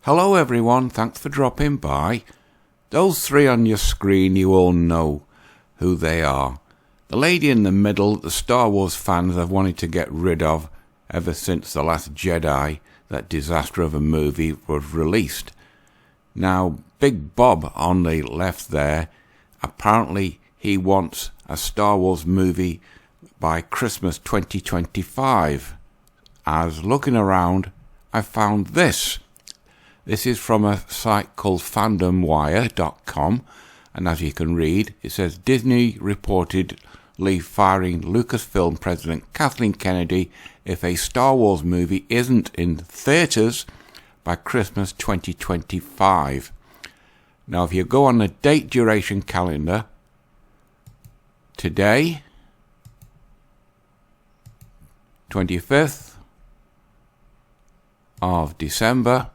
Hello everyone, thanks for dropping by. Those three on your screen, you all know who they are. The lady in the middle, the Star Wars fans have wanted to get rid of ever since The Last Jedi, that disaster of a movie, was released. Now, Big Bob on the left there, apparently he wants a Star Wars movie by Christmas 2025. As looking around, I found this. This is from a site called fandomwire.com, and as you can read, it says Disney reportedly firing Lucasfilm president Kathleen Kennedy if a Star Wars movie isn't in theaters by Christmas 2025. Now, if you go on the date duration calendar, today, 25th of December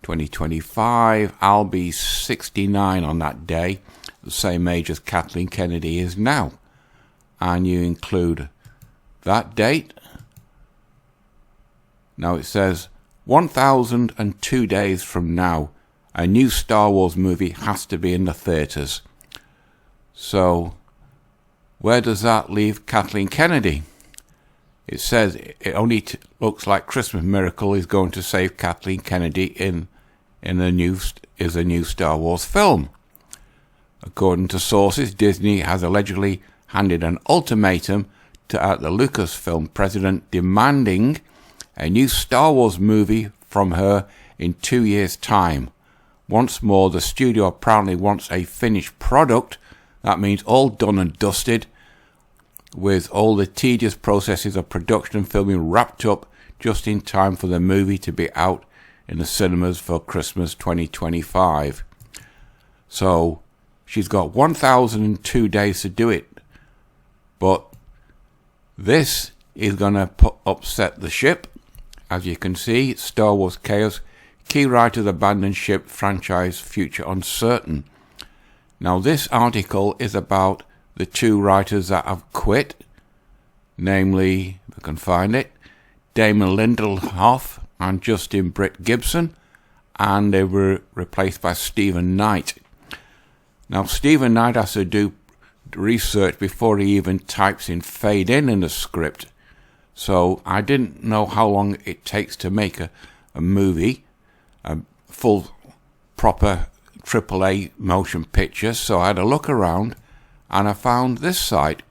2025, I'll be 69 on that day, the same age as Kathleen Kennedy is now. And you include that date. Now it says 1,002 days from now, a new Star Wars movie has to be in the theatres. So, where does that leave Kathleen Kennedy? It says it only looks like Christmas Miracle is going to save Kathleen Kennedy in a new Star Wars film. According to sources, Disney has allegedly handed an ultimatum to the Lucasfilm president demanding a new Star Wars movie from her in 2 years' time. Once more, the studio apparently wants a finished product. That means all done and dusted, with all the tedious processes of production and filming wrapped up just in time for the movie to be out in the cinemas for Christmas 2025. So, she's got 1,002 days to do it. But this is going to upset the ship. As you can see, Star Wars Chaos, key writers abandon ship, franchise future uncertain. Now, this article is about the two writers that have quit, namely, if I can find it, Damon Lindelof and Justin Britt Gibson, and they were replaced by Stephen Knight. Now, Stephen Knight has to do research before he even types in fade in the script, so I didn't know how long it takes to make a movie, a full, proper AAA motion picture, so I had a look around, and I found this site,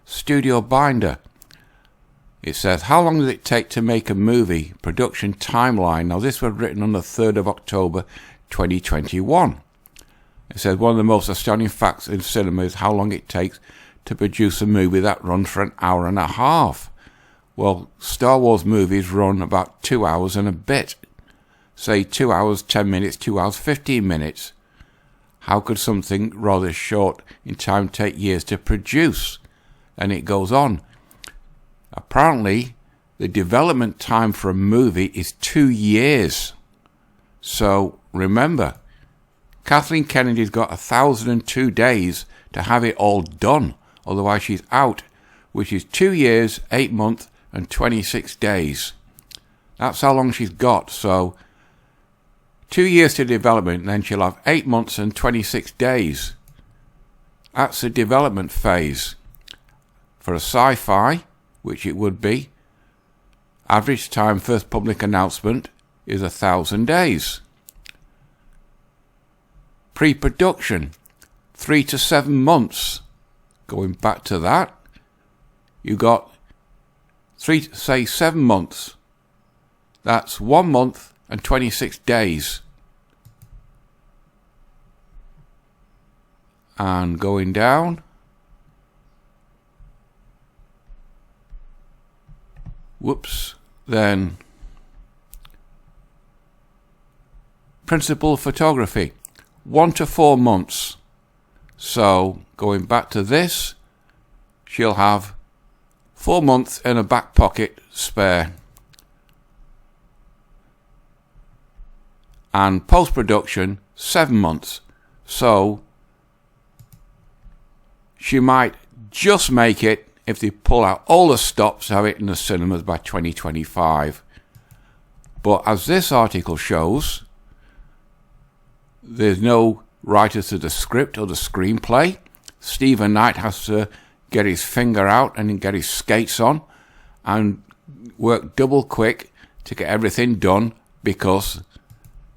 Studio Binder. It says, how long does it take to make a movie? Production timeline. Now, this was written on the 3rd of October, 2021. It says, one of the most astounding facts in cinema is how long it takes to produce a movie that runs for an hour and a half. Well, Star Wars movies run about 2 hours and a bit. Say 2 hours, 10 minutes, 2 hours, 15 minutes. How could something rather short in time take years to produce? And it goes on. Apparently, the development time for a movie is 2 years. So, remember, Kathleen Kennedy's got 1,002 days to have it all done. Otherwise, she's out, which is 2 years, 8 months, and 26 days. That's how long she's got. So, 2 years to development, then she'll have 8 months and 26 days. That's the development phase. For a sci-fi, which it would be, average time first public announcement is 1,000 days. Pre-production, 3 to 7 months. Going back to that, you got 7 months. That's 1 month and 26 days. And going down, then principal photography, 1 to 4 months. So going back to this, she'll have 4 months in a back pocket spare. And post-production, 7 months. So she might just make it if they pull out all the stops, have it in the cinemas by 2025. But as this article shows, there's no writer to the script or the screenplay. Stephen Knight has to get his finger out and get his skates on and work double quick to get everything done because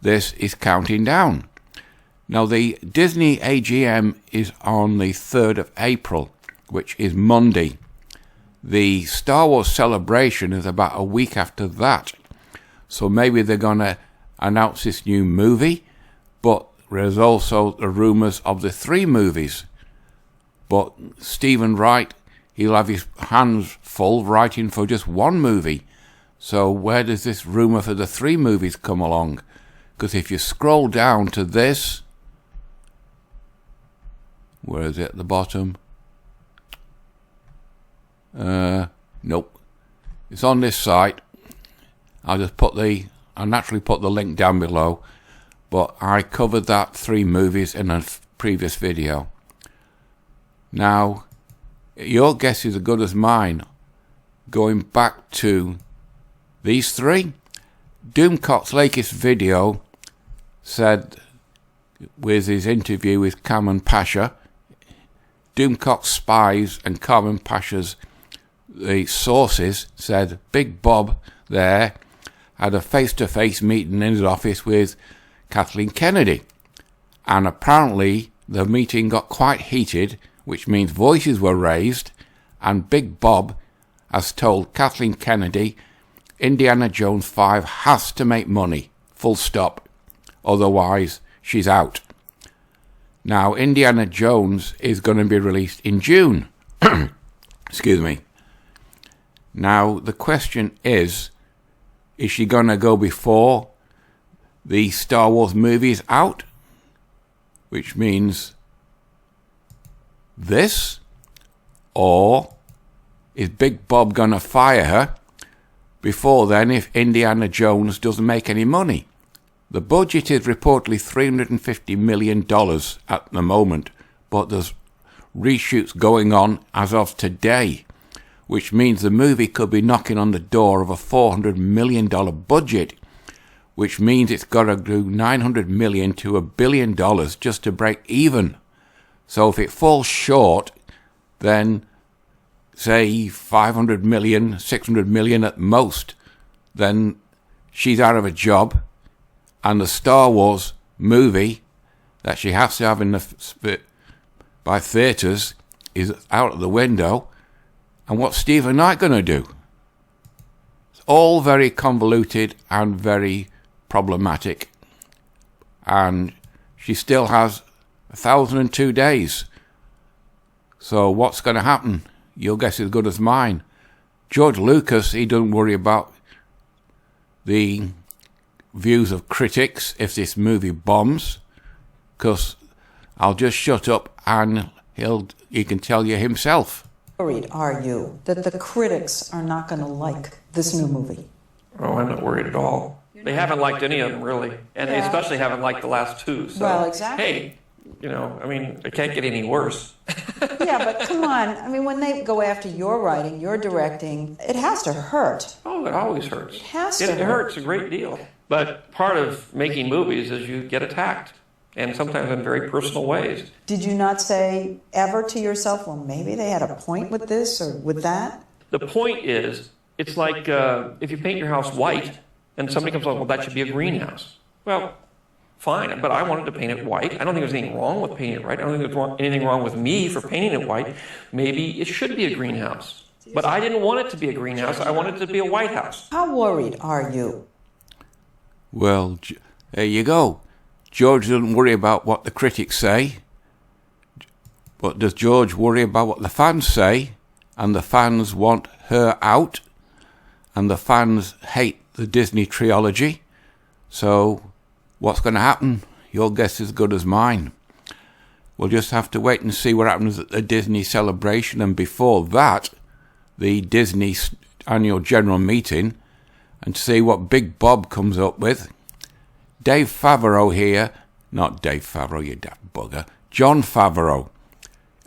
this is counting down. Now, the Disney AGM is on the 3rd of April, which is Monday. The Star Wars Celebration is about a week after that. So maybe they're going to announce this new movie, but there's also the rumours of the 3 movies. But Stephen Wright, he'll have his hands full writing for just one movie. So where does this rumour for the 3 movies come along? Because if you scroll down to this, where is it at the bottom? Nope. It's on this site. I'll naturally put the link down below. But I covered that 3 movies in a previous video. Now, your guess is as good as mine. Going back to these 3, Doomcock's latest video said, with his interview with Carmen Pasha, Doomcock's spies and Carmen Pasha's the sources said Big Bob there had a face-to-face meeting in his office with Kathleen Kennedy. And apparently the meeting got quite heated, which means voices were raised, and Big Bob has told Kathleen Kennedy Indiana Jones 5 has to make money, full stop, otherwise she's out. Now, Indiana Jones is going to be released in June. Excuse me. Now, the question is she going to go before the Star Wars movie is out? Which means this? Or is Big Bob going to fire her before then if Indiana Jones doesn't make any money? The budget is reportedly $350 million at the moment, but there's reshoots going on as of today, which means the movie could be knocking on the door of a $400 million budget, which means it's got to do $900 million to $1 billion just to break even. So if it falls short, then say 500 million, 600 million at most, then she's out of a job, and the Star Wars movie that she has to have in by theatres is out of the window. And what's Stephen Knight going to do? It's all very convoluted and very problematic. And she still has 1,002 days. So what's going to happen? Your guess is as good as mine. George Lucas, he doesn't worry about the views of critics if this movie bombs, because I'll just shut up and he can tell you himself. Worried are you that the critics are not going to like this new movie? Oh, I'm not worried at all. They haven't liked any of them, really. And they especially haven't liked the last 2. So, well, exactly. Hey, it can't get any worse. Yeah, but come on. I mean, when they go after your writing, your directing, it has to hurt. Oh, it always hurts. It has to hurt. It hurts a great deal. But part of making movies is you get attacked, and sometimes in very personal ways. Did you not say ever to yourself, well, maybe they had a point with this or with that? The point is, it's like if you paint your house white, and somebody comes along, well, that should be a greenhouse. Well, fine, but I wanted to paint it white. I don't think there's anything wrong with painting it white. I don't think there's anything wrong with me for painting it white. Maybe it should be a greenhouse. But I didn't want it to be a greenhouse. I wanted it to be a White House. How worried are you? Well, there you go. George doesn't worry about what the critics say. But does George worry about what the fans say? And the fans want her out. And the fans hate the Disney trilogy. So what's going to happen? Your guess is as good as mine. We'll just have to wait and see what happens at the Disney celebration. And before that, the Disney annual general meeting. And see what Big Bob comes up with. Dave Favreau here. Not Dave Favreau, you daft bugger. Jon Favreau.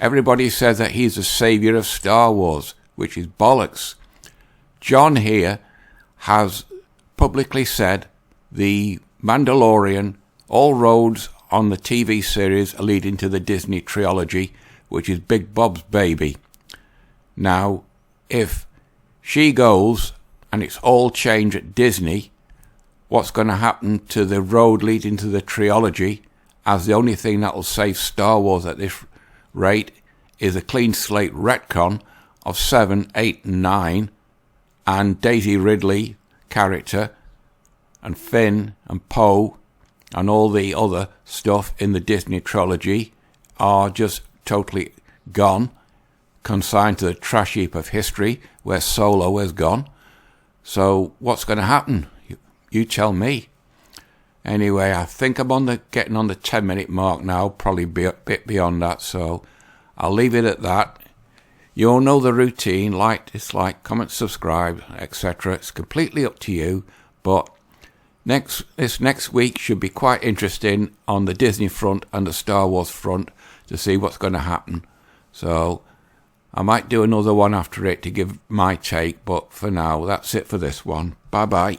Everybody says that he's the saviour of Star Wars, which is bollocks. John here has publicly said the Mandalorian, all roads on the TV series are leading to the Disney trilogy, which is Big Bob's baby. Now, if she goes and it's all changed at Disney, what's going to happen to the road leading to the trilogy, as the only thing that will save Star Wars at this rate is a clean slate retcon of 7, 8 and 9, and Daisy Ridley character, and Finn and Poe and all the other stuff in the Disney trilogy are just totally gone, consigned to the trash heap of history where Solo has gone. So what's going to happen? You tell me. Anyway, I think I'm getting on the 10-minute mark now, probably be a bit beyond that, so I'll leave it at that. You all know the routine: like, dislike, comment, subscribe, etc. It's completely up to you, but this next week should be quite interesting on the Disney front and the Star Wars front to see what's going to happen. So I might do another one after it to give my take, but for now, that's it for this one. Bye-bye.